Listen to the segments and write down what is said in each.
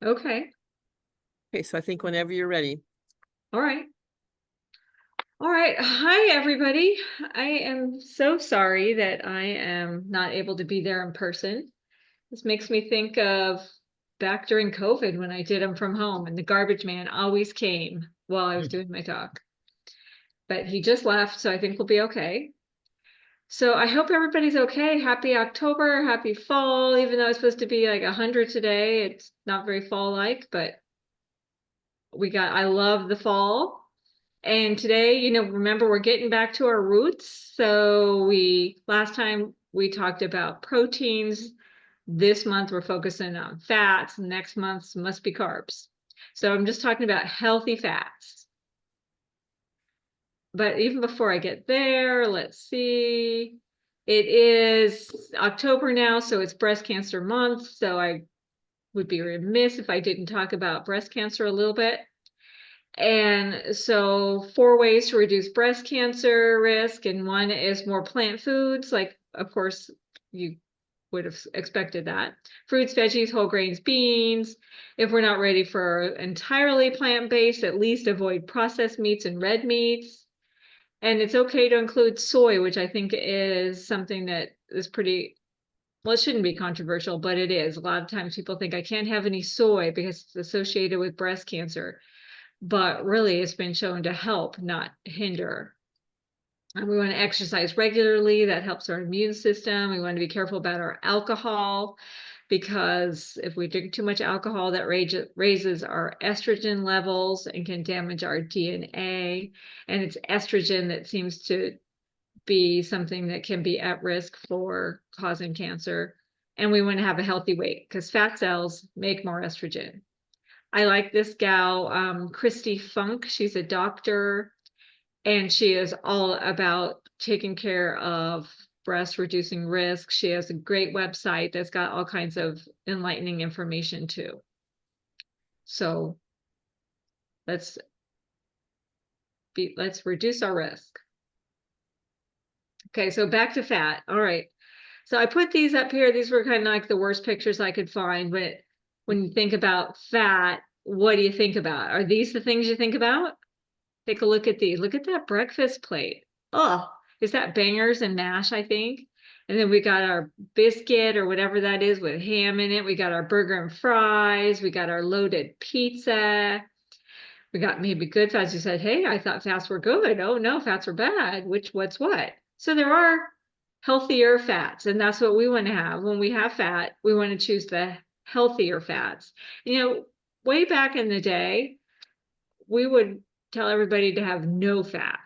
Okay. Okay, so I think whenever you're ready. All right. All right. Hi, everybody. I am so sorry that I am not able to be there in person. This makes me think of back during COVID when I did them from home and the garbage man always came while I was doing my talk. But he just left, so I think we'll be okay. So I hope everybody's okay. Happy October, happy fall, even though it's supposed to be like 100 today. It's not very fall-like, but I love the fall. And today, remember we're getting back to our roots. So last time we talked about proteins. This month we're focusing on fats. Next month must be carbs. So I'm just talking about healthy fats. But even before I get there, let's see. It is October now, so it's breast cancer month. So I would be remiss if I didn't talk about breast cancer a little bit. And so 4 ways to reduce breast cancer risk, and one is more plant foods, like of course you would have expected that. Fruits, veggies, whole grains, beans. If we're not ready for entirely plant-based, at least avoid processed meats and red meats. And it's okay to include soy, which I think is something that is pretty, well, it shouldn't be controversial, but it is. A lot of times people think I can't have any soy because it's associated with breast cancer, but really it's been shown to help, not hinder. And we want to exercise regularly. That helps our immune system. We want to be careful about our alcohol because if we drink too much alcohol, that raises our estrogen levels and can damage our DNA. And it's estrogen that seems to be something that can be at risk for causing cancer. And we want to have a healthy weight because fat cells make more estrogen. I like this gal, Christy Funk. She's a doctor and she is all about taking care of breast, reducing risk. She has a great website that's got all kinds of enlightening information too. So let's let's reduce our risk. Okay, so back to fat. All right. So I put these up here. These were kind of like the worst pictures I could find. But when you think about fat, what do you think about? Are these the things you think about? Take a look at these. Look at that breakfast plate. Oh, is that bangers and mash, I think? And then we got our biscuit or whatever that is with ham in it. We got our burger and fries. We got our loaded pizza. We got maybe good fats. You said, hey, I thought fats were good. Oh, no, fats are bad. What's what? So there are healthier fats, and that's what we want to have. When we have fat, we want to choose the healthier fats. You know, way back in the day, we would tell everybody to have no fat,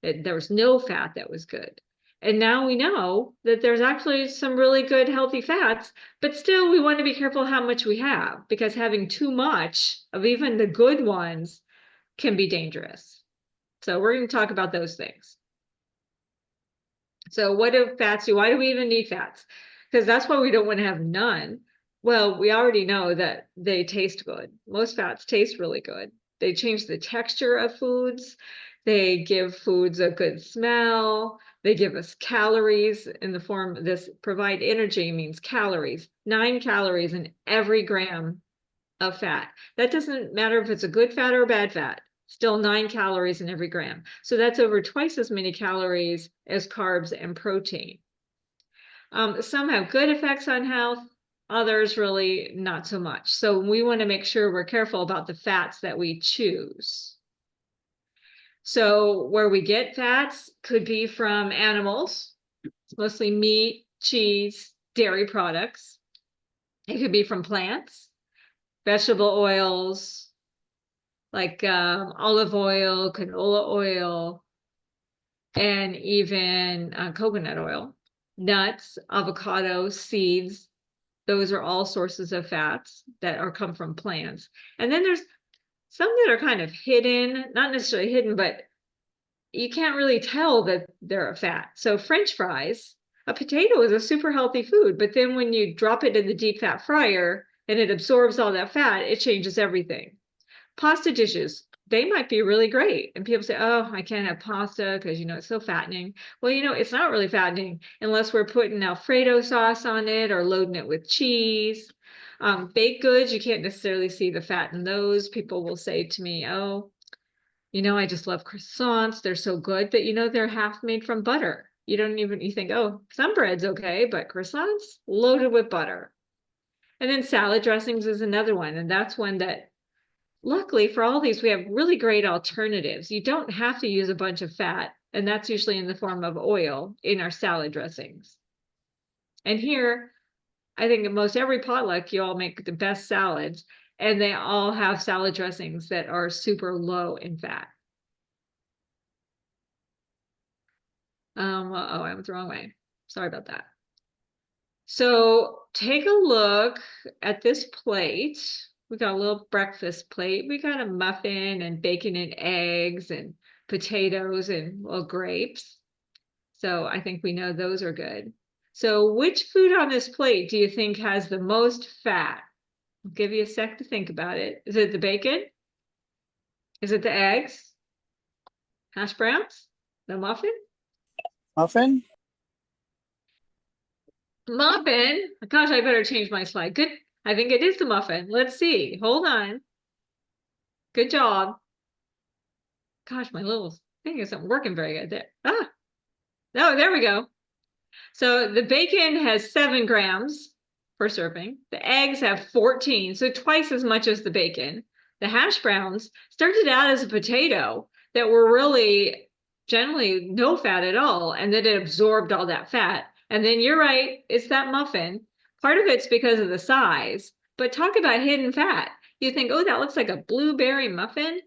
that there was no fat that was good. And now we know that there's actually some really good healthy fats, but still we want to be careful how much we have because having too much of even the good ones can be dangerous. So we're going to talk about those things. So what do fats do? Why do we even need fats? Because that's why we don't want to have none. Well, we already know that they taste good. Most fats taste really good. They change the texture of foods. They give foods a good smell. They give us calories in the form, this provide energy means calories, 9 calories in every gram of fat. That doesn't matter if it's a good fat or a bad fat, still 9 calories in every gram. So that's over twice as many calories as carbs and protein. Some have good effects on health, others really not so much. So we want to make sure we're careful about the fats that we choose. So where we get fats could be from animals, mostly meat, cheese, dairy products. It could be from plants, vegetable oils, like olive oil, canola oil, and even coconut oil, nuts, avocado, seeds. Those are all sources of fats that are come from plants. And then there's some that are kind of hidden, not necessarily hidden, but you can't really tell that they're a fat. So French fries, a potato is a super healthy food, but then when you drop it in the deep fat fryer and it absorbs all that fat, it changes everything. Pasta dishes, they might be really great. And people say, oh, I can't have pasta because, it's so fattening. Well, it's not really fattening unless we're putting Alfredo sauce on it or loading it with cheese. Baked goods, you can't necessarily see the fat in those. People will say to me, oh, I just love croissants. They're so good, but they're half made from butter. You think, oh, some bread's okay, but croissants loaded with butter. And then salad dressings is another one. And that's one that, luckily for all these, we have really great alternatives. You don't have to use a bunch of fat, and that's usually in the form of oil in our salad dressings. And here, I think in most every potluck, you all make the best salads, and they all have salad dressings that are super low in fat. Oh, I went the wrong way. Sorry about that. So take a look at this plate. We got a little breakfast plate. We got a muffin and bacon and eggs and potatoes and grapes. So I think we know those are good. So which food on this plate do you think has the most fat? I'll give you a sec to think about it. Is it the bacon? Is it the eggs? Hash browns? The muffin? Muffin? Muffin? Gosh, I better change my slide. Good. I think it is the muffin. Let's see. Hold on. Good job. Gosh, my little thing isn't working very good there. Ah, no, there we go. So the bacon has 7 grams per serving. The eggs have 14, so twice as much as the bacon. The hash browns started out as a potato that were really generally no fat at all, and then it absorbed all that fat. And then you're right, it's that muffin. Part of it's because of the size, but talk about hidden fat. You think, oh, that looks like a blueberry muffin.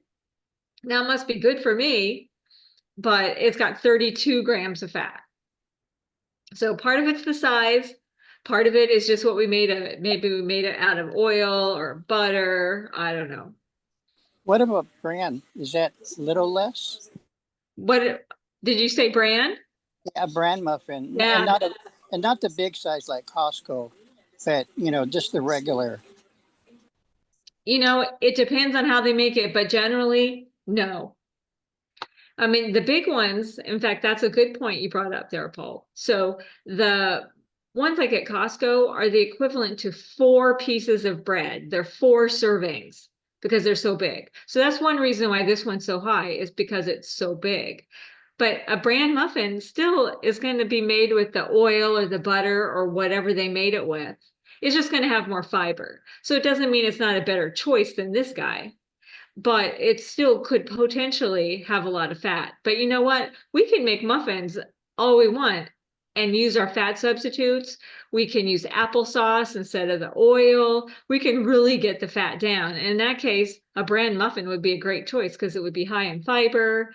Now must be good for me, but it's got 32 grams of fat. So part of it's the size, part of it is just what we made of it. Maybe we made it out of oil or butter. I don't know. What about bran? Is that a little less? What did you say, bran? Yeah, a bran muffin. Yeah. And not the big size like Costco, but just the regular. It depends on how they make it, but generally, no. I mean, the big ones, in fact, that's a good point you brought up there, Paul. So the ones like at Costco are the equivalent to 4 pieces of bread. They're 4 servings because they're so big. So that's one reason why this one's so high, is because it's so big. But a bran muffin still is going to be made with the oil or the butter or whatever they made it with. It's just going to have more fiber. So it doesn't mean it's not a better choice than this guy, but it still could potentially have a lot of fat. But you know what? We can make muffins all we want and use our fat substitutes. We can use applesauce instead of the oil. We can really get the fat down. And in that case, a bran muffin would be a great choice because it would be high in fiber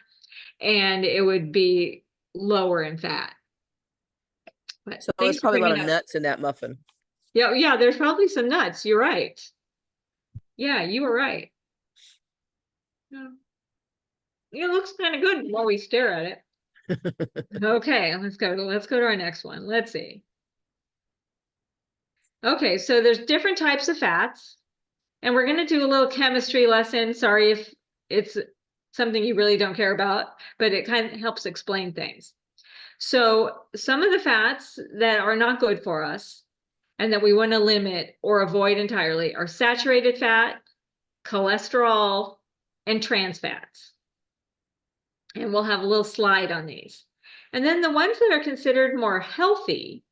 and it would be lower in fat. But So there's probably a lot of nuts in that muffin. Yeah, there's probably some nuts. You're right. Yeah, you were right. Yeah. It looks kind of good while we stare at it. Okay, let's go to our next one. Let's see. Okay, so there's different types of fats, and we're going to do a little chemistry lesson. Sorry if it's something you really don't care about, but it kind of helps explain things. So some of the fats that are not good for us and that we want to limit or avoid entirely are saturated fat, cholesterol, and trans fats. And we'll have a little slide on these. And then the ones that are considered more healthy,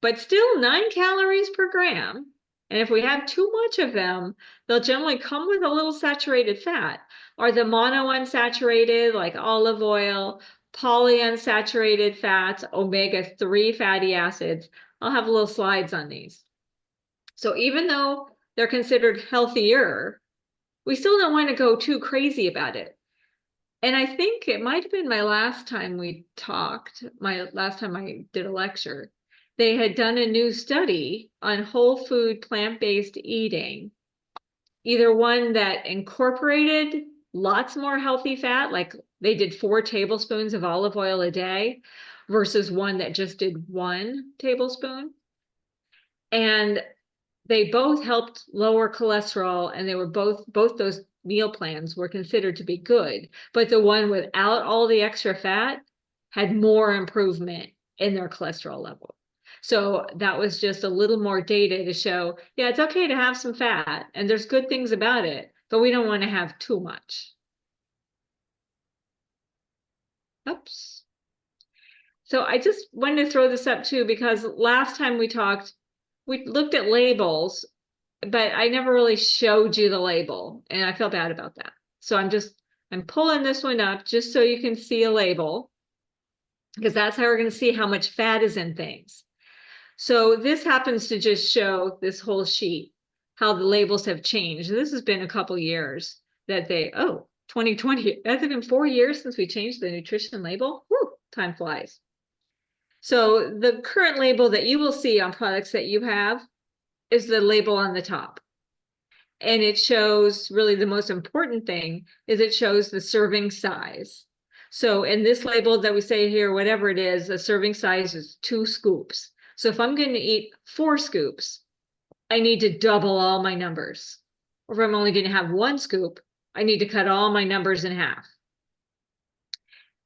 but still 9 calories per gram. And if we have too much of them, they'll generally come with a little saturated fat, are the monounsaturated like olive oil, polyunsaturated fats, omega-3 fatty acids. I'll have little slides on these. So even though they're considered healthier, we still don't want to go too crazy about it. And I think it might have been my last time we talked, my last time I did a lecture, they had done a new study on whole food plant-based eating, either one that incorporated lots more healthy fat, like they did 4 tablespoons of olive oil a day, versus one that just did 1 tablespoon. And they both helped lower cholesterol, and they were both those meal plans were considered to be good, but the one without all the extra fat had more improvement in their cholesterol level. So that was just a little more data to show, yeah, it's okay to have some fat and there's good things about it, but we don't want to have too much. Oops. So I just wanted to throw this up too, because last time we talked, we looked at labels, but I never really showed you the label and I feel bad about that. So I'm pulling this one up just so you can see a label, because that's how we're going to see how much fat is in things. So this happens to just show this whole sheet, how the labels have changed. This has been a couple years that 2020, has it been 4 years since we changed the nutrition label? Whew, time flies. So the current label that you will see on products that you have is the label on the top. And it shows, really the most important thing is it shows the serving size. So in this label that we say here, whatever it is, the serving size is 2 scoops. So if I'm going to eat 4 scoops, I need to double all my numbers. Or if I'm only going to have 1 scoop, I need to cut all my numbers in half.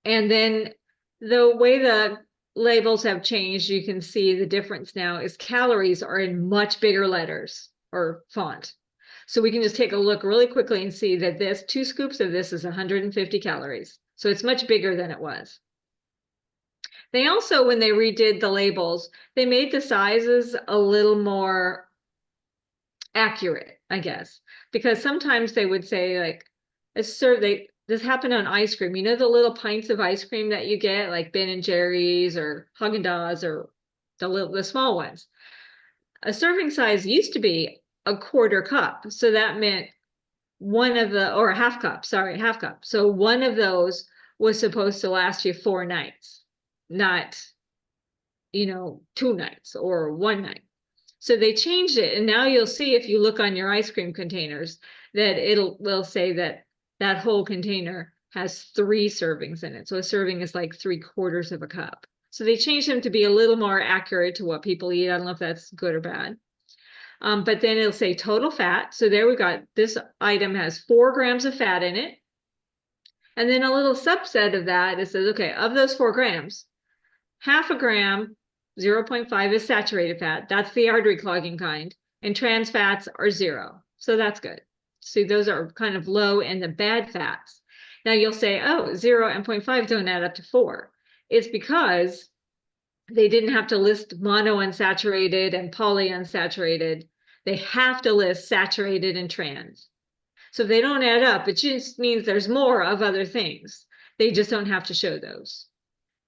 And then the way the labels have changed, you can see the difference now is calories are in much bigger letters or font. So we can just take a look really quickly and see that this 2 scoops of this is 150 calories. So it's much bigger than it was. They also, when they redid the labels, they made the sizes a little more accurate, I guess, because sometimes they would say like, this happened on ice cream. You know, the little pints of ice cream that you get, like Ben and Jerry's or Haagen-Dazs or the small ones. A serving size used to be a 1/4 cup. So that meant or a half cup. So one of those was supposed to last you 4 nights, not, 2 nights or 1 night. So they changed it. And now you'll see, if you look on your ice cream containers, that will say that that whole container has 3 servings in it. So a serving is like 3/4 of a cup. So they changed them to be a little more accurate to what people eat. I don't know if that's good or bad. But then it'll say total fat. So there we got, this item has 4 grams of fat in it. And then a little subset of that, it says, okay, of those 4 grams, half a gram, 0.5 is saturated fat. That's the artery clogging kind. And trans fats are 0. So that's good. See, those are kind of low in the bad fats. Now you'll say, oh, 0 and 0.5 don't add up to 4. It's because they didn't have to list monounsaturated and polyunsaturated. They have to list saturated and trans. So if they don't add up, it just means there's more of other things. They just don't have to show those.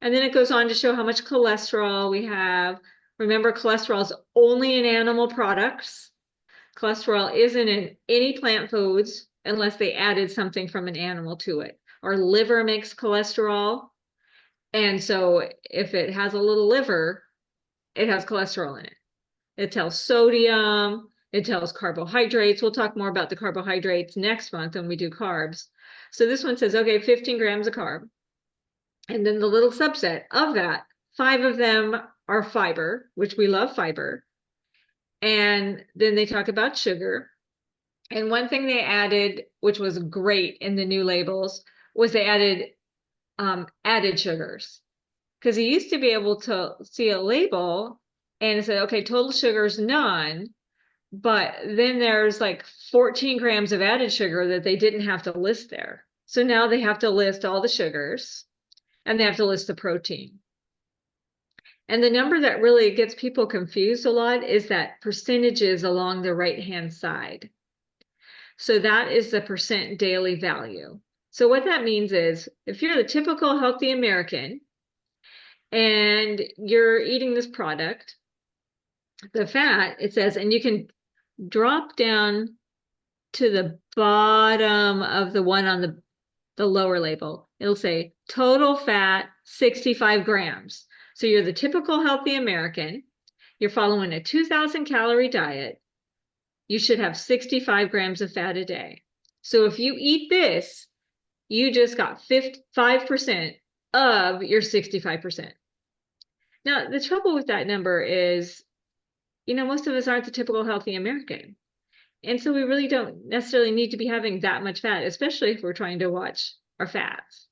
And then it goes on to show how much cholesterol we have. Remember, cholesterol is only in animal products. Cholesterol isn't in any plant foods unless they added something from an animal to it. Our liver makes cholesterol. And so if it has a little liver, it has cholesterol in it. It tells sodium, it tells carbohydrates. We'll talk more about the carbohydrates next month when we do carbs. So this one says, okay, 15 grams of carb. And then the little subset of that, 5 of them are fiber, which we love fiber. And then they talk about sugar. And one thing they added, which was great in the new labels, was they added added sugars. Because you used to be able to see a label and it said, okay, total sugar is none. But then there's like 14 grams of added sugar that they didn't have to list there. So now they have to list all the sugars and they have to list the protein. And the number that really gets people confused a lot is that percentages along the right-hand side. So that is the percent daily value. So what that means is if you're the typical healthy American and you're eating this product, the fat, it says, and you can drop down to the bottom of the one on the lower label. It'll say total fat 65 grams. So you're the typical healthy American. You're following a 2,000 calorie diet. You should have 65 grams of fat a day. So if you eat this, you just got 5% of your 65%. Now, the trouble with that number is, most of us aren't the typical healthy American. And so we really don't necessarily need to be having that much fat, especially if we're trying to watch our fats.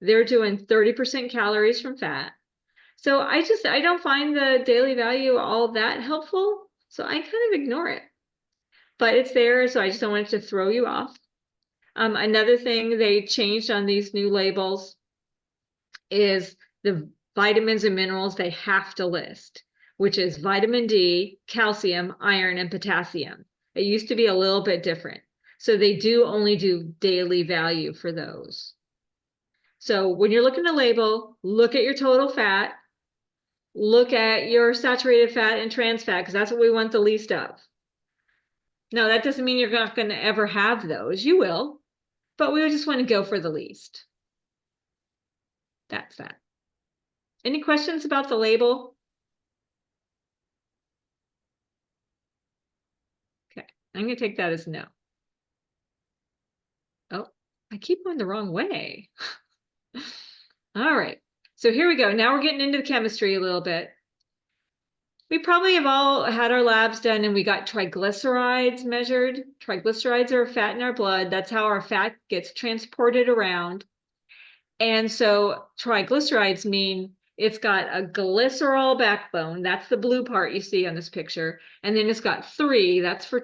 They're doing 30% calories from fat. So I don't find the daily value all that helpful. So I kind of ignore it, but it's there. So I just don't want it to throw you off. Another thing they changed on these new labels is the vitamins and minerals they have to list, which is vitamin D, calcium, iron, and potassium. It used to be a little bit different. So they do only do daily value for those. So when you're looking at a label, look at your total fat, look at your saturated fat and trans fat, because that's what we want the least of. No, that doesn't mean you're not going to ever have those. You will, but we just want to go for the least. That's that. Any questions about the label? Okay, I'm going to take that as no. Oh, I keep going the wrong way. All right, so here we go. Now we're getting into the chemistry a little bit. We probably have all had our labs done and we got triglycerides measured. Triglycerides are fat in our blood. That's how our fat gets transported around. And so triglycerides mean it's got a glycerol backbone. That's the blue part you see on this picture. And then it's got three, that's for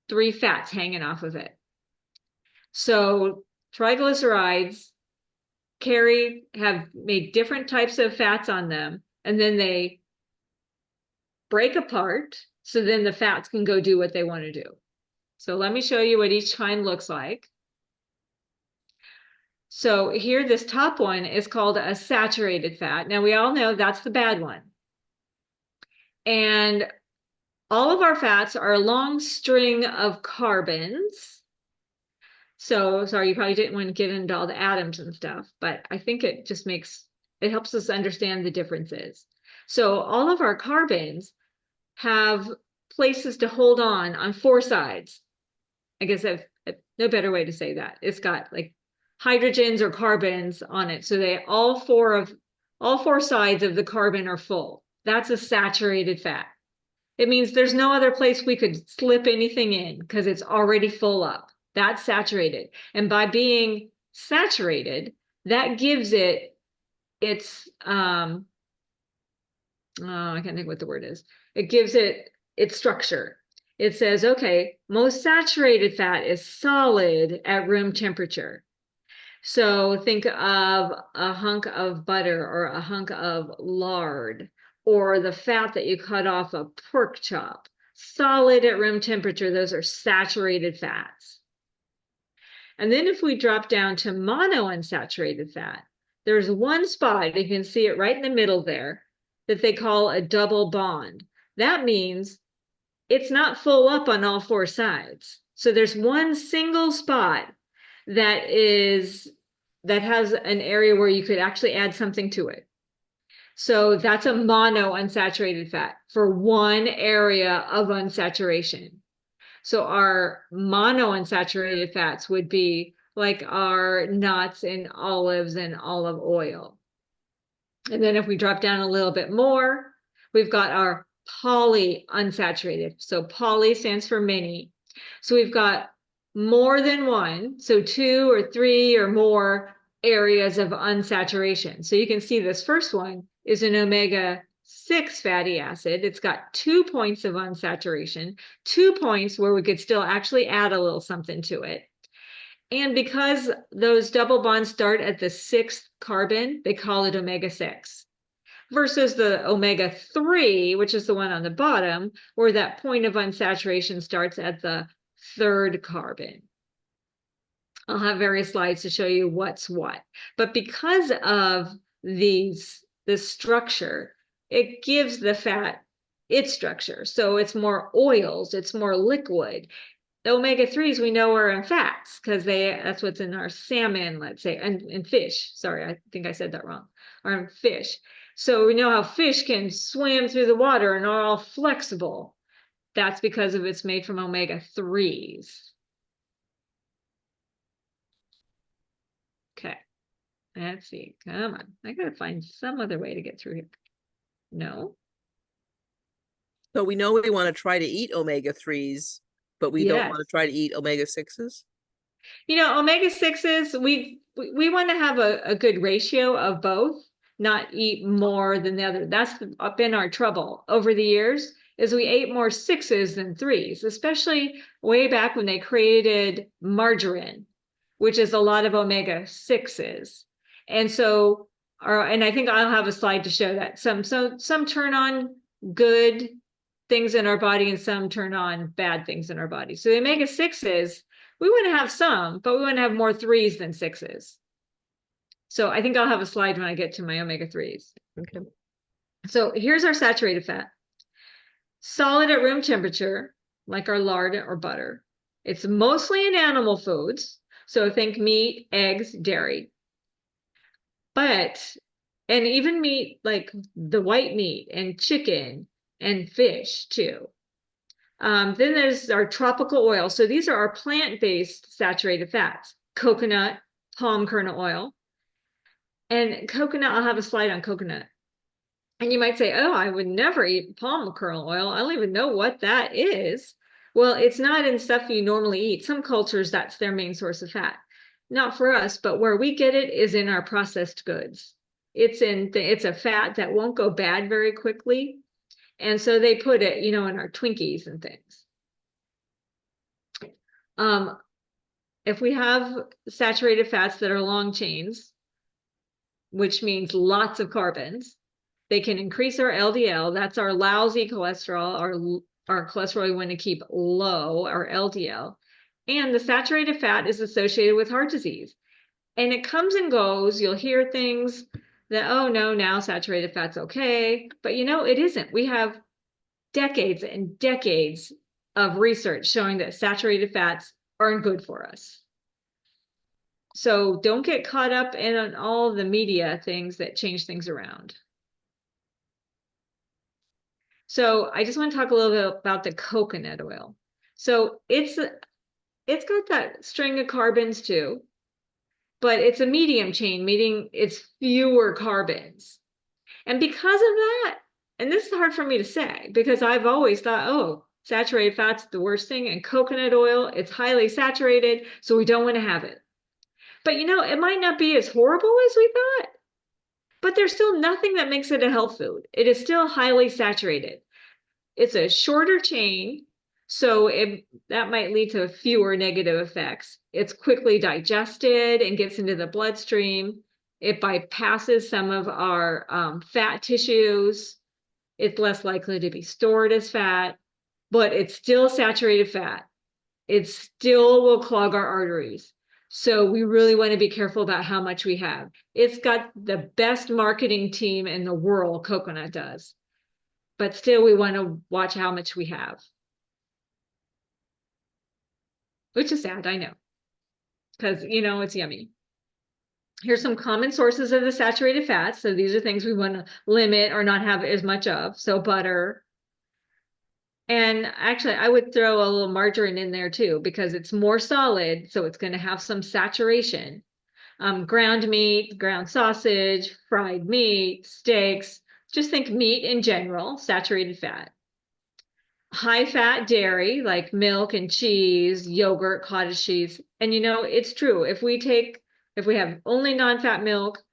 three fats hanging off of it. So triglycerides have made different types of fats on them, and then they break apart, so then the fats can go do what they want to do. So let me show you what each kind looks like. So here, this top one is called a saturated fat. Now we all know that's the bad one. And all of our fats are a long string of carbons. So sorry, you probably didn't want to get into all the atoms and stuff, but I think it just it helps us understand the differences. So all of our carbons have places to hold on four sides. I guess I've no better way to say that. It's got like hydrogens or carbons on it. So all four sides of the carbon are full. That's a saturated fat. It means there's no other place we could slip anything in because it's already full up. That's saturated. And by being saturated, that gives it its I can't think what the word is. It gives it its structure. It says, okay, most saturated fat is solid at room temperature. So think of a hunk of butter or a hunk of lard or the fat that you cut off a pork chop. Solid at room temperature, those are saturated fats. And then if we drop down to monounsaturated fat, there's one spot, you can see it right in the middle there, that they call a double bond. That means it's not full up on all four sides. So there's one single spot that has an area where you could actually add something to it. So that's a monounsaturated fat for one area of unsaturation. So our monounsaturated fats would be like our nuts and olives and olive oil. And then if we drop down a little bit more, we've got our polyunsaturated. So poly stands for many. So we've got more than one, so 2 or 3 or more areas of unsaturation. So you can see this first one is an omega-6 fatty acid. It's got 2 points of unsaturation, 2 points where we could still actually add a little something to it. And because those double bonds start at the 6th carbon, they call it omega-6. Versus the omega-3, which is the one on the bottom, where that point of unsaturation starts at the 3rd carbon. I'll have various slides to show you what's what. But because of this structure, it gives the fat its structure. So it's more oils, it's more liquid. The omega-3s we know are in fats because that's what's in our salmon, let's say, and fish. Sorry, I think I said that wrong. Are in fish. So we know how fish can swim through the water and are all flexible. That's because of it's made from omega-3s. Okay, let's see. Come on, I gotta find some other way to get through here. No. So we know we want to try to eat omega-3s, but we don't want to try to eat omega-6s? You know, omega-6s, we want to have a good ratio of both, not eat more than the other. That's been our trouble over the years, is we ate more 6s than 3s, especially way back when they created margarine, which is a lot of omega-6s. And so, and I think I'll have a slide to show that. Some turn on good things in our body and some turn on bad things in our body. So the omega-6s, we want to have some, but we want to have more 3s than 6s. So I think I'll have a slide when I get to my omega-3s. Okay. So here's our saturated fat. Solid at room temperature, like our lard or butter. It's mostly in animal foods. So think meat, eggs, dairy. But, and even meat, like the white meat and chicken and fish too. Then there's our tropical oil. So these are our plant-based saturated fats. Coconut, palm kernel oil. And coconut, I'll have a slide on coconut. And you might say, oh, I would never eat palm kernel oil. I don't even know what that is. Well, it's not in stuff you normally eat. Some cultures, that's their main source of fat. Not for us, but where we get it is in our processed goods. It's a fat that won't go bad very quickly. And so they put it, in our Twinkies and things. If we have saturated fats that are long chains, which means lots of carbons, they can increase our LDL. That's our lousy cholesterol, our cholesterol we want to keep low, our LDL. And the saturated fat is associated with heart disease. And it comes and goes. You'll hear things that, oh no, now saturated fat's okay. But it isn't. We have decades and decades of research showing that saturated fats aren't good for us. So don't get caught up in all the media things that change things around. So I just want to talk a little bit about the coconut oil. So it's got that string of carbons too, but it's a medium chain, meaning it's fewer carbons. And because of that, and this is hard for me to say because I've always thought, oh, saturated fat's the worst thing, and coconut oil, it's highly saturated, so we don't want to have it. But it might not be as horrible as we thought, but there's still nothing that makes it a health food. It is still highly saturated. It's a shorter chain, so that might lead to fewer negative effects. It's quickly digested and gets into the bloodstream. It bypasses some of our fat tissues. It's less likely to be stored as fat, but it's still saturated fat. It still will clog our arteries. So we really want to be careful about how much we have. It's got the best marketing team in the world, coconut does. But still, we want to watch how much we have. Which is sad, I know. Because, it's yummy. Here's some common sources of the saturated fats. So these are things we want to limit or not have as much of. So butter. And actually, I would throw a little margarine in there too, because it's more solid. So it's going to have some saturation. Ground meat, ground sausage, fried meat, steaks. Just think meat in general, saturated fat. High fat dairy like milk and cheese, yogurt, cottage cheese. And it's true. If we have only non-fat milk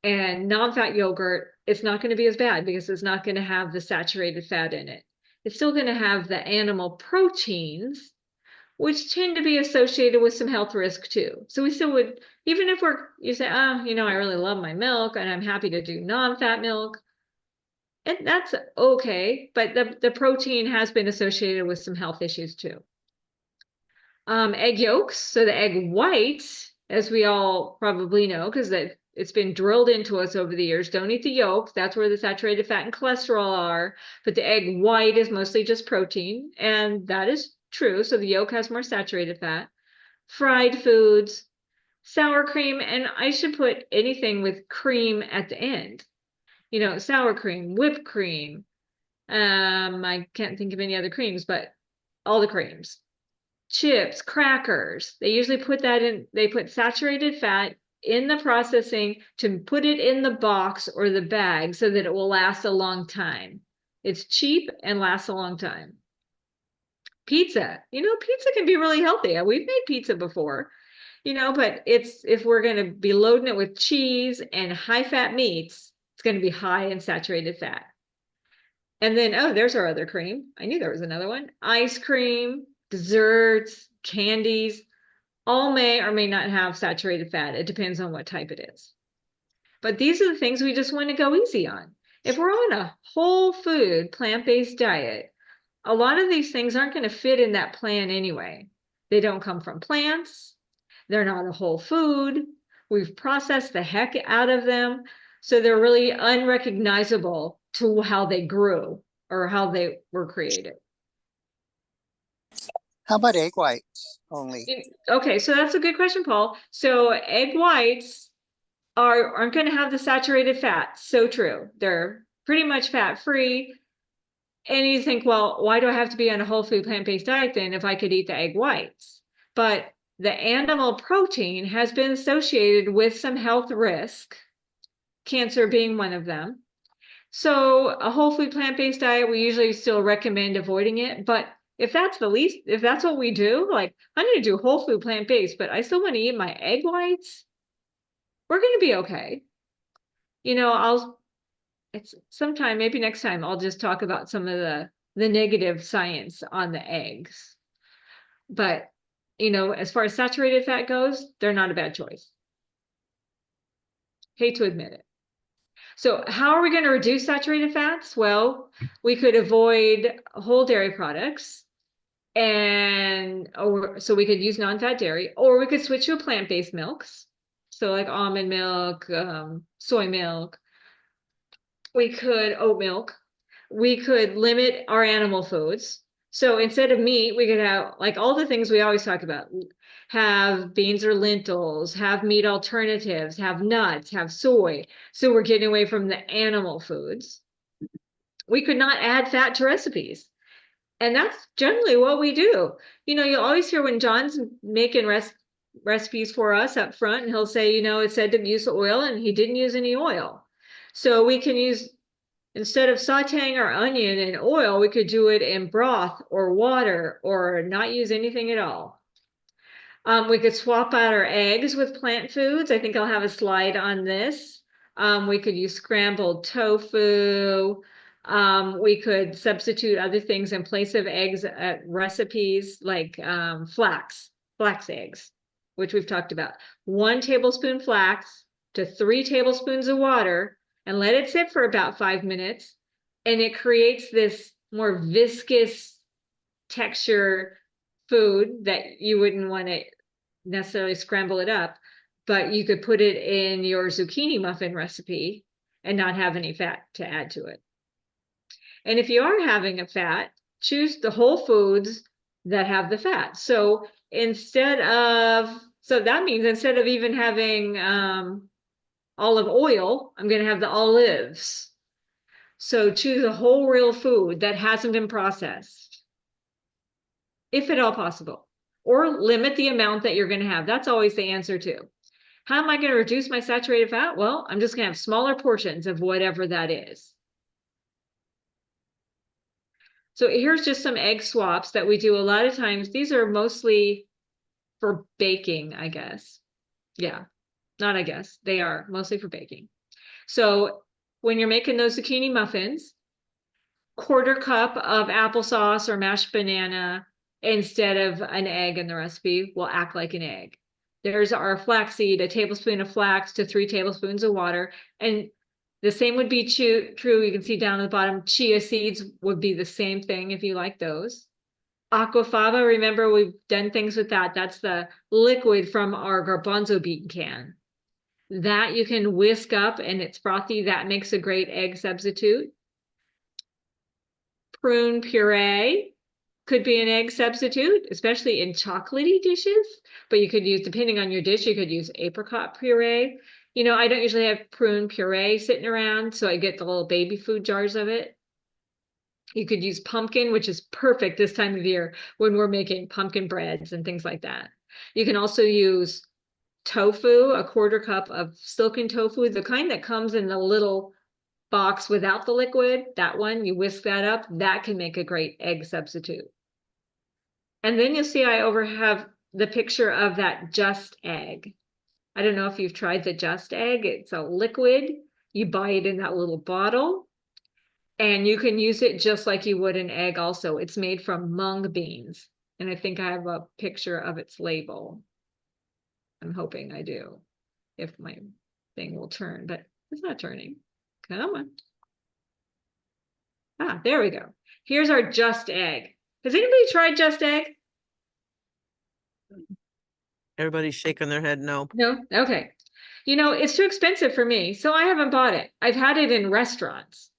and non-fat yogurt, it's not going to be as bad because it's not going to have the saturated fat in it. It's still going to have the animal proteins, which tend to be associated with some health risk too. So we still would, even if you say, oh, I really love my milk and I'm happy to do non-fat milk. And that's okay, but the protein has been associated with some health issues too. Egg yolks, so the egg white, as we all probably know, because it's been drilled into us over the years, don't eat the yolk. That's where the saturated fat and cholesterol are. But the egg white is mostly just protein, and that is true. So the yolk has more saturated fat. Fried foods, sour cream, and I should put anything with cream at the end. Sour cream, whipped cream. I can't think of any other creams, but all the creams. Chips, crackers. They usually put that in, they put saturated fat in the processing to put it in the box or the bag so that it will last a long time. It's cheap and lasts a long time. Pizza. Pizza can be really healthy. We've made pizza before, but if we're going to be loading it with cheese and high fat meats, It's going to be high in saturated fat. And then, oh, there's our other cream. I knew there was another one. Ice cream, desserts, candies, all may or may not have saturated fat. It depends on what type it is. But these are the things we just want to go easy on. If we're on a whole food, plant-based diet, a lot of these things aren't going to fit in that plan anyway. They don't come from plants. They're not a whole food. We've processed the heck out of them. So they're really unrecognizable to how they grew or how they were created. How about egg whites only? Okay, so that's a good question, Paul. So egg whites aren't going to have the saturated fat. So true. They're pretty much fat-free. And you think, well, why do I have to be on a whole food plant-based diet then if I could eat the egg whites? But the animal protein has been associated with some health risk, cancer being one of them. So a whole food plant-based diet, we usually still recommend avoiding it. But if that's if that's what we do, like I'm going to do whole food plant-based, but I still want to eat my egg whites, we're going to be okay. You know, it's sometime, maybe next time, I'll just talk about some of the negative science on the eggs. But, you know, as far as saturated fat goes, they're not a bad choice. Hate to admit it. So how are we going to reduce saturated fats? Well, we could avoid whole dairy products so we could use non-fat dairy, or we could switch to plant-based milks. So like almond milk, soy milk. We could oat milk. We could limit our animal foods. So instead of meat, we could have like all the things we always talk about. Have beans or lentils, have meat alternatives, have nuts, have soy. So we're getting away from the animal foods. We could not add fat to recipes. And that's generally what we do. You know, you'll always hear when John's making recipes for us up front, and he'll say, you know, it said to use oil, and he didn't use any oil. So we can use, instead of sauteing our onion in oil, we could do it in broth or water or not use anything at all. We could swap out our eggs with plant foods. I think I'll have a slide on this. We could use scrambled tofu. We could substitute other things in place of eggs at recipes like flax eggs, which we've talked about. 1 tablespoon flax to 3 tablespoons of water, and let it sit for about 5 minutes. And it creates this more viscous texture food that you wouldn't want to necessarily scramble it up, but you could put it in your zucchini muffin recipe and not have any fat to add to it. And if you are having a fat, choose the whole foods that have the fat. So that means instead of even having olive oil, I'm going to have the olives. So choose a whole real food that hasn't been processed, if at all possible, or limit the amount that you're going to have. That's always the answer too. How am I going to reduce my saturated fat? Well, I'm just going to have smaller portions of whatever that is. So here's just some egg swaps that we do a lot of times. These are mostly for baking, I guess. Yeah, not I guess. They are mostly for baking. So when you're making those zucchini muffins, 1/4 cup of applesauce or mashed banana instead of an egg in the recipe will act like an egg. There's our flaxseed, 1 tablespoon of flax to 3 tablespoons of water. And the same would be true. You can see down at the bottom, chia seeds would be the same thing if you like those. Aquafaba, remember we've done things with that. That's the liquid from our garbanzo bean can. That you can whisk up and it's frothy. That makes a great egg substitute. Prune puree could be an egg substitute, especially in chocolatey dishes. But you could use, depending on your dish, you could use apricot puree. You know, I don't usually have prune puree sitting around, so I get the little baby food jars of it. You could use pumpkin, which is perfect this time of year when we're making pumpkin breads and things like that. You can also use tofu, 1/4 cup of silken tofu, the kind that comes in the little box without the liquid. That one, you whisk that up. That can make a great egg substitute. And then you'll see I have the picture of that Just egg. I don't know if you've tried the Just egg. It's a liquid You buy it in that little bottle, and you can use it just like you would an egg also. It's made from mung beans. And I think I have a picture of its label. I'm hoping I do, if my thing will turn, but it's not turning. Come on. Ah, there we go. Here's our Just Egg. Has anybody tried Just Egg? Everybody's shaking their head no. No? Okay. You know, it's too expensive for me, so I haven't bought it. I've had it in restaurants.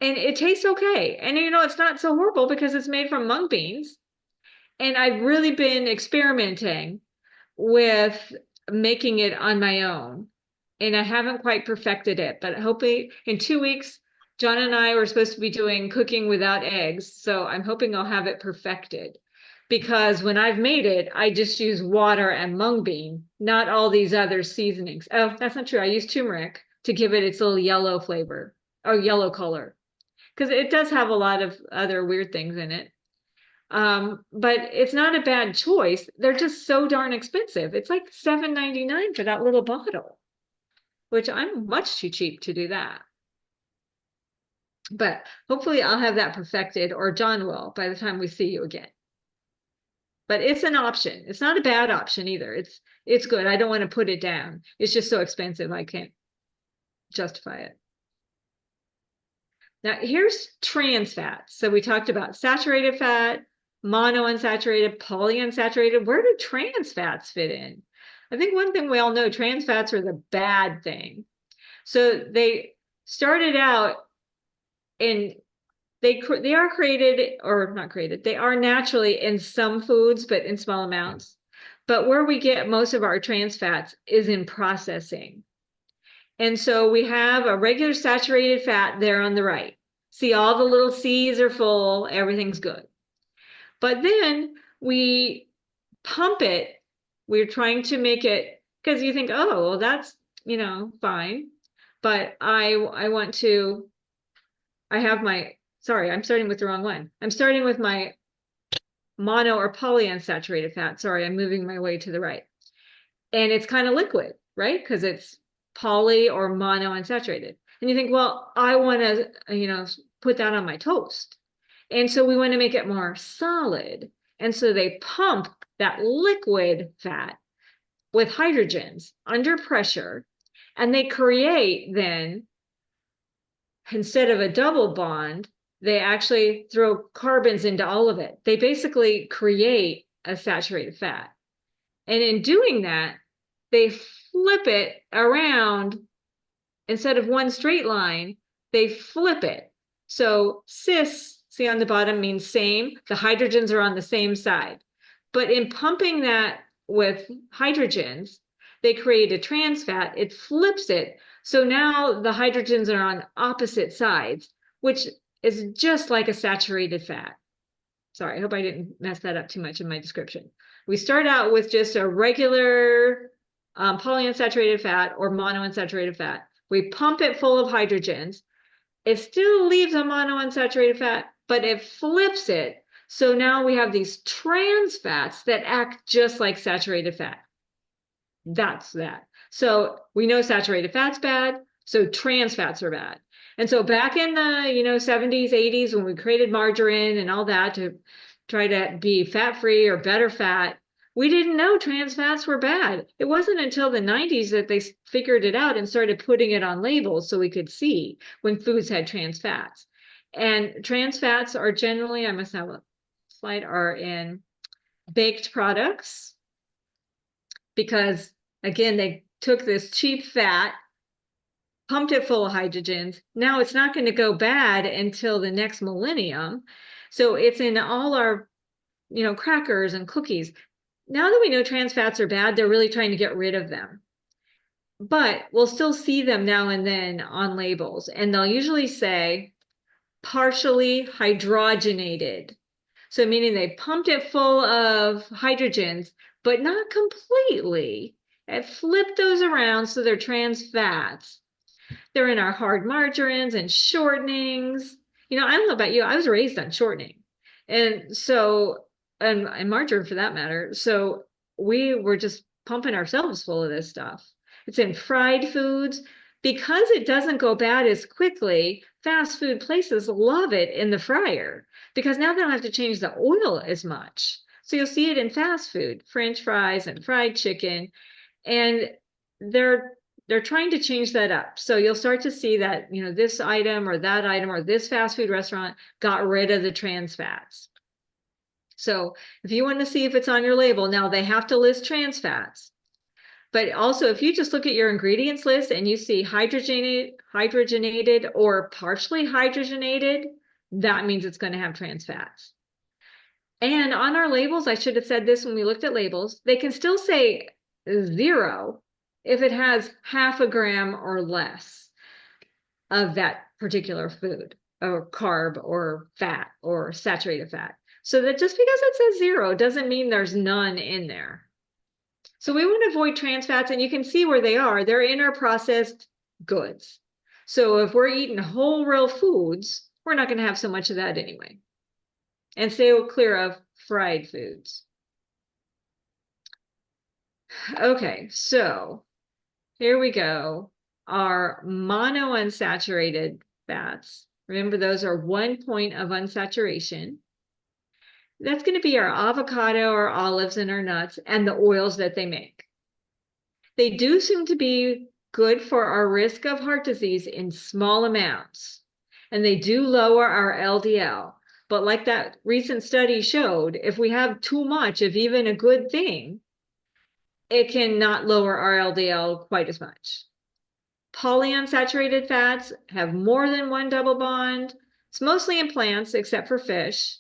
And it tastes okay. And you know, it's not so horrible because it's made from mung beans. And I've really been experimenting with making it on my own. And I haven't quite perfected it, but hopefully in 2 weeks, John and I were supposed to be doing cooking without eggs. So I'm hoping I'll have it perfected. Because when I've made it, I just use water and mung bean, not all these other seasonings. Oh, that's not true. I use turmeric to give it its little yellow flavor or yellow color, because it does have a lot of other weird things in it. But it's not a bad choice. They're just so darn expensive. It's like $7.99 for that little bottle, which I'm much too cheap to do that. But hopefully I'll have that perfected, or John will, by the time we see you again. But it's an option. It's not a bad option either. It's good. I don't want to put it down. It's just so expensive I can't justify it. Now here's trans fats. So we talked about saturated fat, monounsaturated, polyunsaturated. Where do trans fats fit in? I think one thing we all know, trans fats are the bad thing. So they started out in, they are created, or not created, they are naturally in some foods, but in small amounts. But where we get most of our trans fats is in processing. And so we have a regular saturated fat there on the right. See, all the little C's are full, everything's good. But then we pump it. We're trying to make it, because you think, oh, well, that's, you know, fine. But I want to, I have my, sorry, I'm starting with the wrong one. I'm starting with my mono or polyunsaturated fat. Sorry, I'm moving my way to the right. And it's kind of liquid, right? Because it's poly or monounsaturated. And you think, well, I want to, you know, put that on my toast. And so we want to make it more solid. And so they pump that liquid fat with hydrogens under pressure. And they create then, instead of a double bond, they actually throw carbons into all of it. They basically create a saturated fat. And in doing that, they flip it around. Instead of one straight line, they flip it. So cis, see on the bottom, means same. The hydrogens are on the same side. But in pumping that with hydrogens, they create a trans fat. It flips it. So now the hydrogens are on opposite sides, which is just like a saturated fat. Sorry, I hope I didn't mess that up too much in my description. We start out with just a regular polyunsaturated fat or monounsaturated fat. We pump it full of hydrogens. It still leaves a monounsaturated fat, but it flips it. So now we have these trans fats that act just like saturated fat. That's that. So we know saturated fat's bad, so trans fats are bad. And so back in the, you know, 70s, 80s, when we created margarine and all that to try to be fat-free or better fat, we didn't know trans fats were bad. It wasn't until the 90s that they figured it out and started putting it on labels so we could see when foods had trans fats. And trans fats are generally, I must have a slide, are in baked products, because again, they took this cheap fat, pumped it full of hydrogens. Now it's not going to go bad until the next millennium. So it's in all our, you know, crackers and cookies. Now that we know trans fats are bad, they're really trying to get rid of them. But we'll still see them now and then on labels, and they'll usually say partially hydrogenated. So meaning they pumped it full of hydrogens, but not completely. And flipped those around so they're trans fats. They're in our hard margarines and shortenings. You know, I don't know about you, I was raised on shortening. And so, and margarine for that matter. So we were just pumping ourselves full of this stuff. It's in fried foods, because it doesn't go bad as quickly, fast food places love it in the fryer because now they don't have to change the oil as much. So you'll see it in fast food, French fries and fried chicken, and they're trying to change that up. So you'll start to see that, you know, this item or that item or this fast food restaurant got rid of the trans fats. So if you want to see if it's on your label, now they have to list trans fats. But also, if you just look at your ingredients list and you see hydrogenated or partially hydrogenated, that means it's going to have trans fats. And on our labels, I should have said this when we looked at labels, they can still say 0 if it has 0.5 gram or less of that particular food or carb or fat or saturated fat. So that just because it says 0 doesn't mean there's none in there. So we want to avoid trans fats, and you can see where they are. They're in our processed goods. So if we're eating whole real foods, we're not going to have so much of that anyway. And stay clear of fried foods. Okay, so here we go. Our monounsaturated fats. Remember, those are 1 point of unsaturation. That's going to be our avocado, our olives, and our nuts, and the oils that they make. They do seem to be good for our risk of heart disease in small amounts, and they do lower our LDL. But like that recent study showed, if we have too much of even a good thing, it cannot lower our LDL quite as much. Polyunsaturated fats have more than one double bond. It's mostly in plants, except for fish.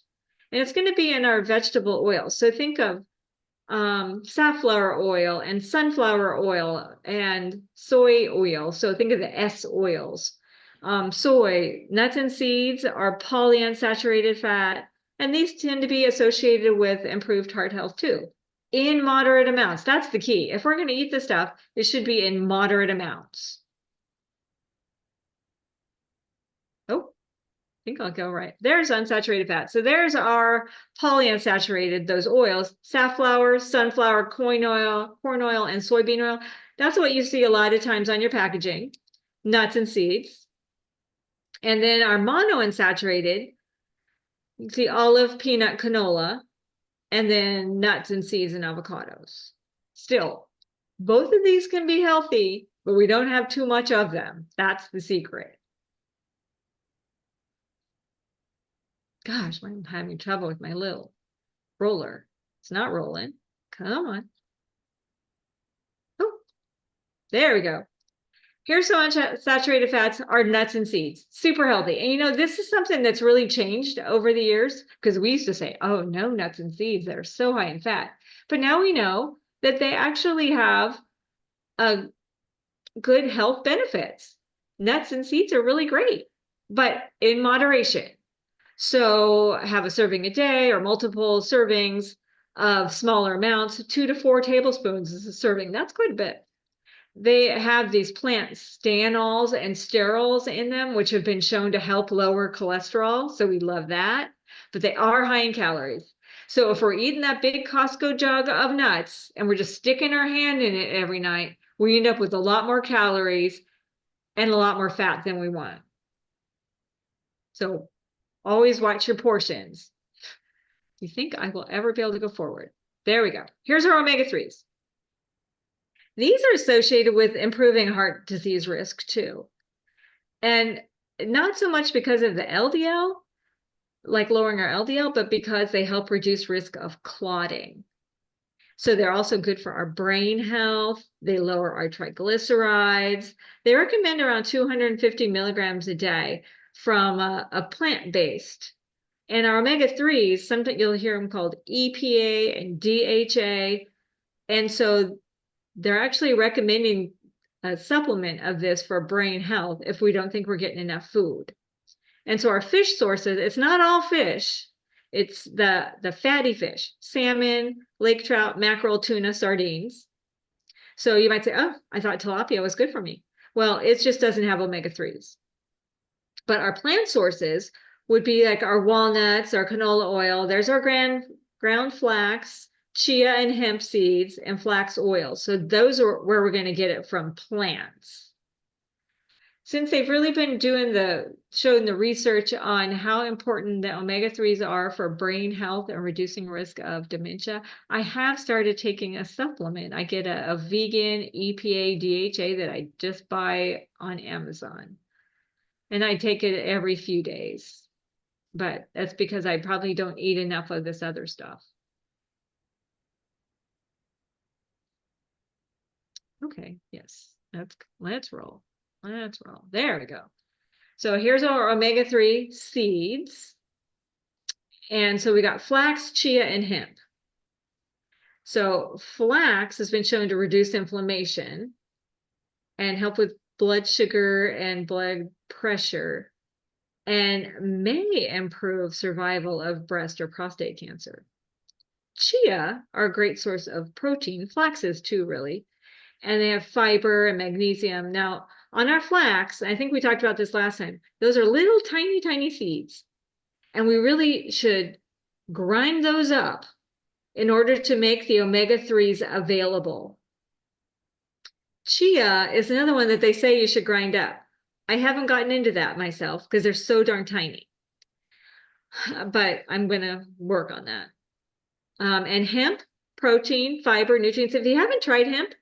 And it's going to be in our vegetable oils. So think of safflower oil and sunflower oil and soy oil. So think of the S oils. Soy, nuts and seeds are polyunsaturated fat, and these tend to be associated with improved heart health too, in moderate amounts. That's the key. If we're going to eat this stuff, it should be in moderate amounts. Oh, I think I'll go right. There's unsaturated fat. So there's our polyunsaturated, those oils, safflower, sunflower, corn oil, and soybean oil. That's what you see a lot of times on your packaging, nuts and seeds. And then our monounsaturated, you see olive, peanut, canola, and then nuts and seeds and avocados. Still, both of these can be healthy, but we don't have too much of them. That's the secret. Gosh, I'm having trouble with my little roller. It's not rolling. Come on. Oh, there we go. Here's some unsaturated fats are nuts and seeds. Super healthy. And you know, this is something that's really changed over the years because we used to say, oh, no nuts and seeds that are so high in fat. But now we know that they actually have good health benefits. Nuts and seeds are really great, but in moderation. So have a serving a day or multiple servings of smaller amounts, 2 to 4 tablespoons is a serving. That's quite a bit. They have these plant stanols and sterols in them, which have been shown to help lower cholesterol. So we love that, but they are high in calories. So if we're eating that big Costco jug of nuts and we're just sticking our hand in it every night, we end up with a lot more calories and a lot more fat than we want. So always watch your portions. You think I will ever be able to go forward? There we go. Here's our omega-3s. These are associated with improving heart disease risk too. And not so much because of the LDL, like lowering our LDL, but because they help reduce risk of clotting. So they're also good for our brain health. They lower our triglycerides. They recommend around 250 milligrams a day from a plant-based. And our omega-3s, sometimes you'll hear them called EPA and DHA. And so they're actually recommending a supplement of this for brain health if we don't think we're getting enough food. And so our fish sources, it's not all fish. It's the fatty fish, salmon, lake trout, mackerel, tuna, sardines. So you might say, oh, I thought tilapia was good for me. Well, it just doesn't have omega-3s. But our plant sources would be like our walnuts, our canola oil. There's our ground flax, chia and hemp seeds, and flax oil. So those are where we're going to get it from plants. since they've really been showing the research on how important the omega-3s are for brain health and reducing risk of dementia, I have started taking a supplement. I get a vegan EPA DHA that I just buy on Amazon. And I take it every few days. But that's because I probably don't eat enough of this other stuff. Okay, yes, let's roll. Let's roll. There we go. So here's our omega-3 seeds. And so we got flax, chia, and hemp. So flax has been shown to reduce inflammation and help with blood sugar and blood pressure, and may improve survival of breast or prostate cancer. Chia are a great source of protein. Flax is too, really. And they have fiber and magnesium. Now, on our flax, I think we talked about this last time, those are little tiny, tiny seeds. And we really should grind those up in order to make the omega-3s available. Chia is another one that they say you should grind up. I haven't gotten into that myself because they're so darn tiny. But I'm going to work on that. And hemp, protein, fiber, nutrients. If you haven't tried hemp,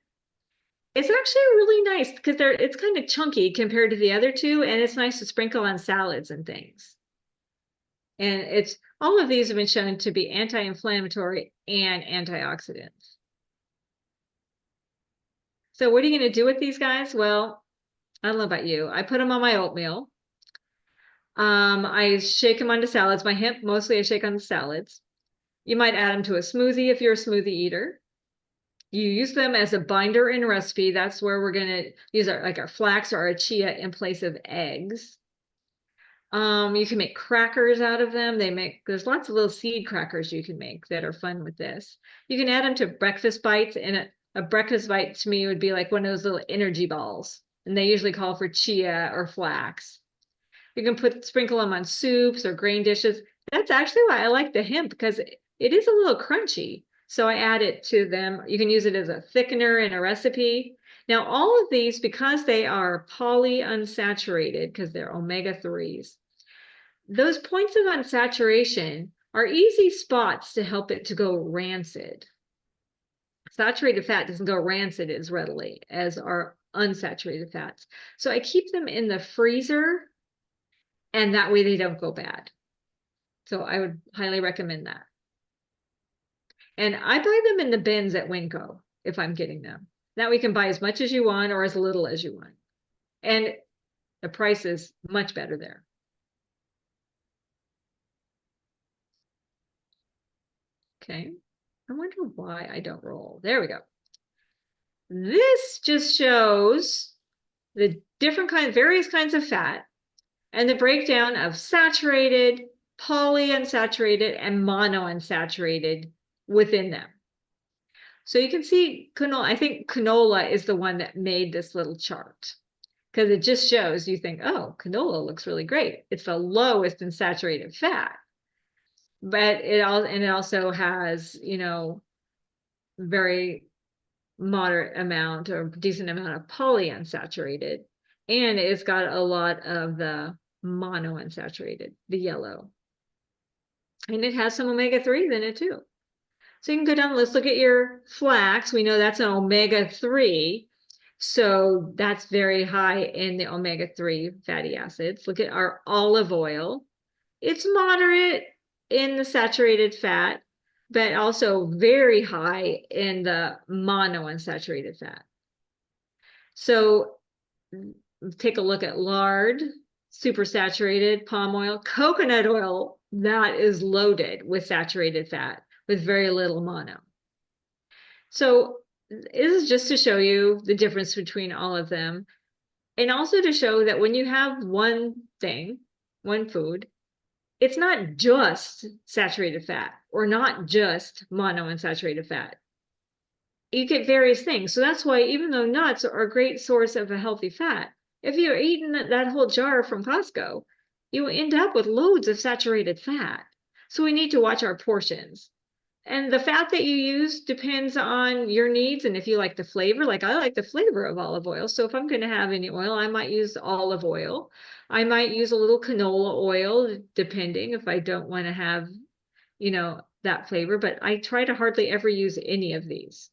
it's actually really nice because it's kind of chunky compared to the other two, and it's nice to sprinkle on salads and things. And all of these have been shown to be anti-inflammatory and antioxidants. So what are you going to do with these guys? Well, I don't know about you. I put them on my oatmeal. I shake them onto salads. My hemp, mostly I shake on the salads. You might add them to a smoothie if you're a smoothie eater. You use them as a binder in recipe. That's where we're going to use our flax or our chia in place of eggs. You can make crackers out of them. There's lots of little seed crackers you can make that are fun with this. You can add them to breakfast bites, and a breakfast bite to me would be like one of those little energy balls. And they usually call for chia or flax. You can sprinkle them on soups or grain dishes. That's actually why I like the hemp, because it is a little crunchy. So I add it to them. You can use it as a thickener in a recipe. Now, all of these, because they are polyunsaturated, because they're omega-3s, those points of unsaturation are easy spots to help it to go rancid. Saturated fat doesn't go rancid as readily as our unsaturated fats. So I keep them in the freezer, and that way they don't go bad. So I would highly recommend that. And I buy them in the bins at Winco if I'm getting them. That way you can buy as much as you want or as little as you want. And the price is much better there. Okay. I wonder why I don't roll. There we go. This just shows the various kinds of fat and the breakdown of saturated, polyunsaturated, and monounsaturated within them. So you can see canola. I think canola is the one that made this little chart, because it just shows, you think, oh, canola looks really great. It's the lowest in saturated fat, but it also has, very moderate amount or decent amount of polyunsaturated, and it's got a lot of the monounsaturated, the yellow, and it has some omega-3s in it too. So you can go down, let's look at your flax. We know that's an omega-3. So that's very high in the omega-3 fatty acids. Look at our olive oil. It's moderate in the saturated fat, but also very high in the monounsaturated fat. So take a look at lard, supersaturated, palm oil, coconut oil, that is loaded with saturated fat, with very little mono. So this is just to show you the difference between all of them, and also to show that when you have one food, it's not just saturated fat or not just monounsaturated fat. You get various things. So that's why, even though nuts are a great source of a healthy fat, if you're eating that whole jar from Costco, you end up with loads of saturated fat. So we need to watch our portions. And the fat that you use depends on your needs and if you like the flavor. Like I like the flavor of olive oil. So if I'm going to have any oil, I might use olive oil. I might use a little canola oil, depending if I don't want to have, that flavor. But I try to hardly ever use any of these.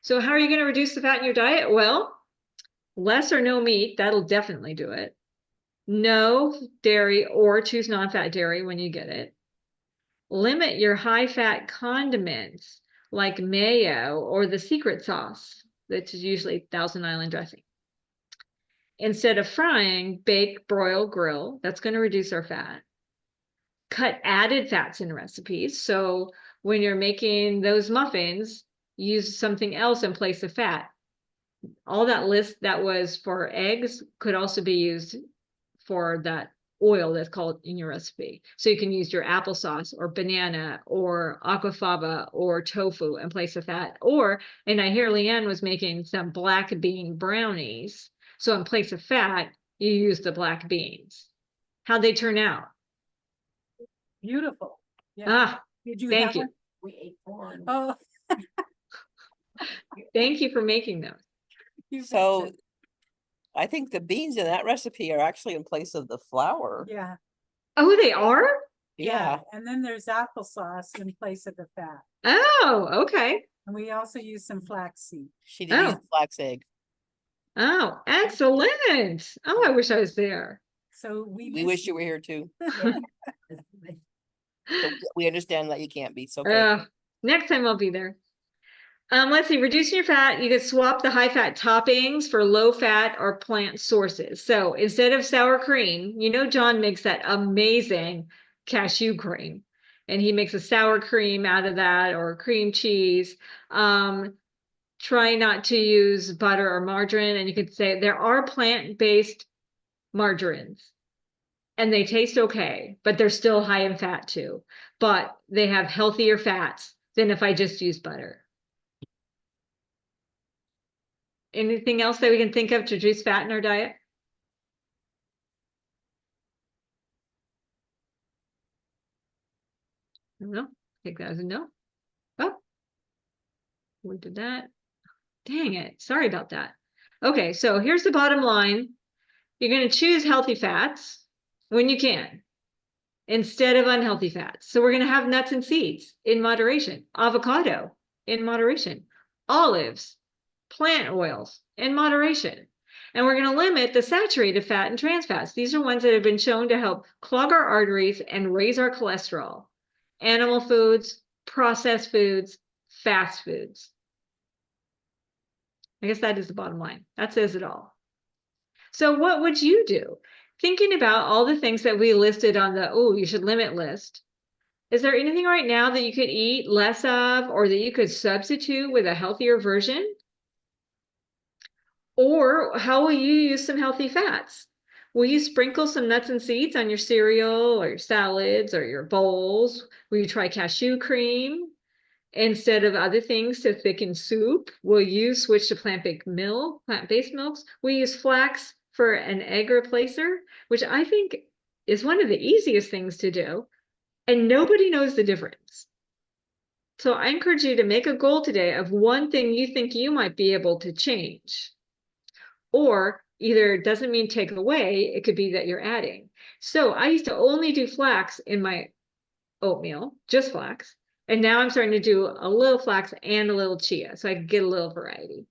So how are you going to reduce the fat in your diet? Well, less or no meat, that'll definitely do it. No dairy or choose non-fat dairy when you get it. Limit your high-fat condiments like mayo or the secret sauce, that's usually Thousand Island dressing. Instead of frying, bake, broil, grill. That's going to reduce our fat. Cut added fats in recipes. So when you're making those muffins, use something else in place of fat. All that list that was for eggs could also be used for that oil that's called in your recipe. So you can use your applesauce or banana or aquafaba or tofu in place of that. And I hear Leanne was making some black bean brownies. So in place of fat, you use the black beans. How'd they turn out? Beautiful. Yeah. Ah, Did you thank have you. one? We ate corn. Oh. Thank you for making those. You So betcha. I think the beans in that recipe are actually in place of the flour. Yeah. Oh, they are? Yeah. And then there's applesauce in place of the fat. Oh, okay. And we also use some flaxseed. She did use Oh. flax egg. Oh, excellent. Oh, I wish I was there. So We wish you were here too. Yeah. So we understand that you can't be, so okay. Next time I'll be there. Let's see, reducing your fat, you could swap the high fat toppings for low fat or plant sources. So instead of sour cream, John makes that amazing cashew cream, and he makes a sour cream out of that or cream cheese. Try not to use butter or margarine, and you could say there are plant-based margarines and they taste okay, but they're still high in fat too. But they have healthier fats than if I just use butter. Anything else that we can think of to reduce fat in our diet? No, take that as a no. Oh, we did that. Dang it. Sorry about that. Okay, so here's the bottom line. You're going to choose healthy fats when you can instead of unhealthy fats. So we're going to have nuts and seeds in moderation, avocado in moderation, olives, plant oils in moderation. And we're going to limit the saturated fat and trans fats. These are ones that have been shown to help clog our arteries and raise our cholesterol. Animal foods, processed foods, fast foods. I guess that is the bottom line. That says it all. So what would you do? Thinking about all the things that we listed on the, you should limit list. Is there anything right now that you could eat less of or that you could substitute with a healthier version? Or how will you use some healthy fats? Will you sprinkle some nuts and seeds on your cereal or your salads or your bowls? Will you try cashew cream instead of other things to thicken soup? Will you switch to plant-based milks? We use flax for an egg replacer, which I think is one of the easiest things to do, and nobody knows the difference. So I encourage you to make a goal today of one thing you think you might be able to change. Or either it doesn't mean take away, it could be that you're adding. So I used to only do flax in my oatmeal, just flax. And now I'm starting to do a little flax and a little chia, so I can get a little variety.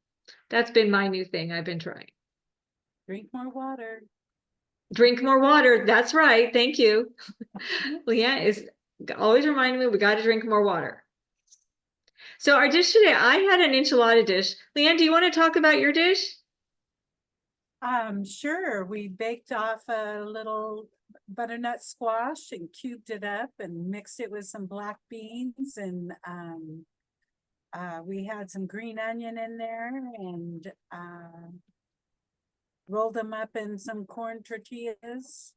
That's been my new thing I've been trying. Drink more water. Drink more water. That's right. Thank you. Leanne is always reminding me we got to drink more water. So our dish today, I had an enchilada dish. Leanne, do you want to talk about your dish? Sure. We baked off a little butternut squash and cubed it up and mixed it with some black beans, and we had some green onion in there, and rolled them up in some corn tortillas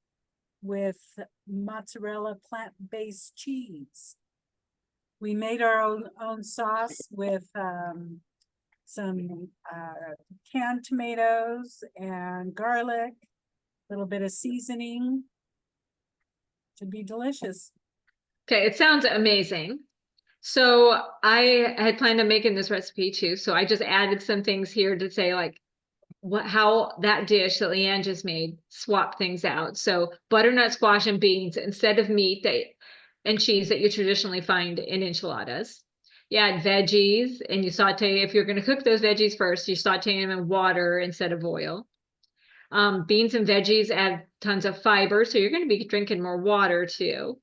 with mozzarella plant-based cheese. We made our own sauce with some canned tomatoes and garlic, a little bit of seasoning. To be delicious. Okay, it sounds amazing. So I had planned on making this recipe too. So I just added some things here to say like how that dish that Leanne just made swap things out. So butternut squash and beans instead of meat and cheese that you traditionally find in enchiladas. You add veggies and you saute. If you're going to cook those veggies first, you saute them in water instead of oil. Beans and veggies add tons of fiber, so you're going to be drinking more water too.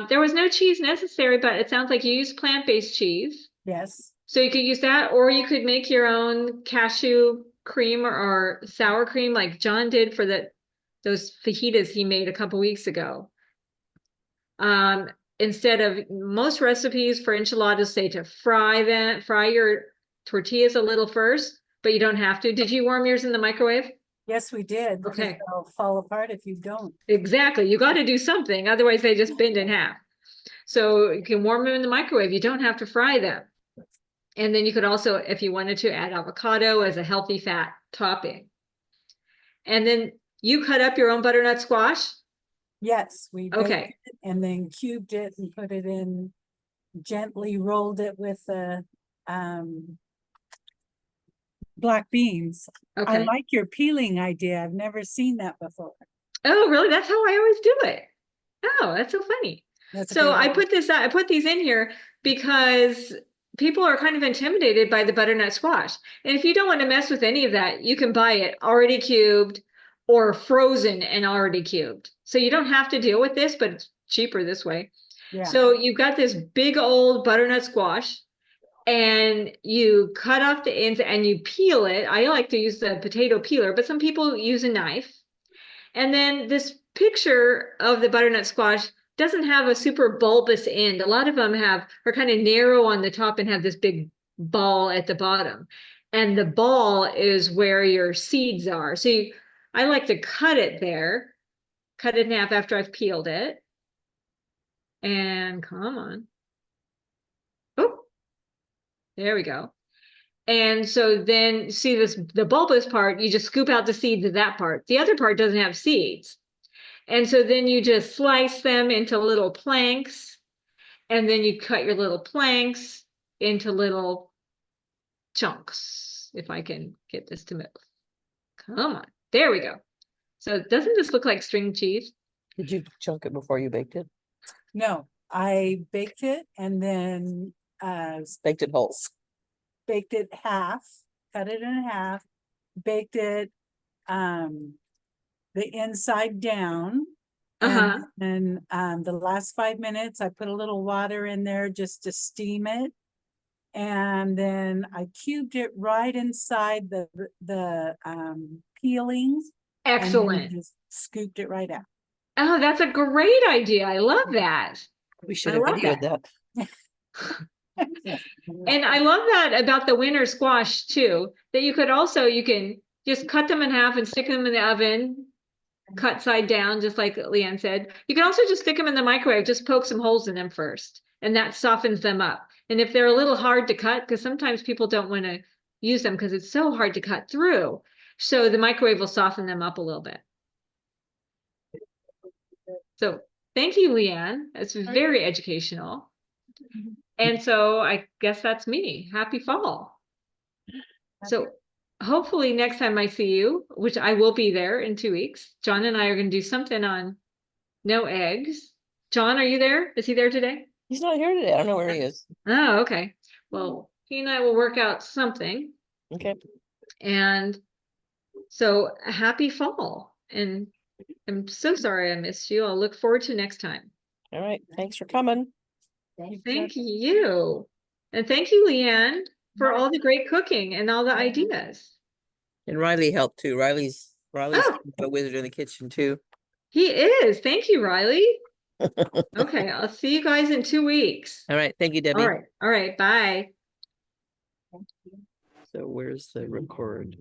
There was no cheese necessary, but it sounds like you use plant-based cheese. Yes. So you could use that, or you could make your own cashew cream or sour cream like John did for those fajitas he made a couple weeks ago. Instead of most recipes for enchiladas say to fry your tortillas a little first, but you don't have to. Did you warm yours in the microwave? Yes, we did. 'Cause Okay. they'll fall apart if you don't. Exactly. You got to do something. Otherwise they just bend in half. So you can warm them in the microwave. You don't have to fry them. And then you could also, if you wanted to, add avocado as a healthy fat topping. And then you cut up your own butternut squash. Yes, we baked Okay. it and then cubed it and put it in, gently rolled it with the black beans. I Okay. like your peeling idea. I've never seen that before. Oh, really? That's how I always do it. Oh, that's so funny. That's a So good I idea. I put these in here because people are kind of intimidated by the butternut squash. And if you don't want to mess with any of that, you can buy it already cubed or frozen and already cubed. So you don't have to deal with this, but it's cheaper this way. Yeah. So you've got this big old butternut squash and you cut off the ends and you peel it. I like to use the potato peeler, but some people use a knife. And then this picture of the butternut squash doesn't have a super bulbous end. A lot of them are kind of narrow on the top and have this big ball at the bottom. And the ball is where your seeds are. So I like to cut it there, cut it in half after I've peeled it. And come on. Oh, there we go. And so then see the bulbous part, you just scoop out the seeds of that part. The other part doesn't have seeds. And so then you just slice them into little planks, and then you cut your little planks into little chunks, if I can get this to move. Come on, there we go. So doesn't this look like string cheese? Did you chunk it before you baked it? No, I baked it and then Baked it whole. baked it half, cut it in half, baked it the inside down. Uh-huh. And the last 5 minutes, I put a little water in there just to steam it. And then I cubed it right inside the peelings. And then Excellent. just scooped it right out. Oh, that's a great idea. I love that. We should I have love videoed that. that. And I love that about the winter squash too, that you can just cut them in half and stick them in the oven, cut side down, just like Leanne said. You can also just stick them in the microwave, just poke some holes in them first, and that softens them up. And if they're a little hard to cut, because sometimes people don't want to use them because it's so hard to cut through, so the microwave will soften them up a little bit. So thank you, Leanne. It's very educational. And so I guess that's me. Happy fall. So hopefully next time I see you, which I will be there in 2 weeks, John and I are going to do something on no eggs. John, are you there? Is he there today? He's not here today. I don't know where he is. Oh, okay. Well, he and I will work out something. Okay. And so happy fall. And I'm so sorry I missed you. I'll look forward to next time. All right. Thanks for coming. Thank you. And thank you, Leanne, for all the great cooking and all the ideas. And Riley helped too. Riley's Oh. a wizard in the kitchen too. He is. Thank you, Riley. Okay, I'll see you guys in 2 weeks. All right. Thank you, Debbie. All right. All right. Bye. So where's the record?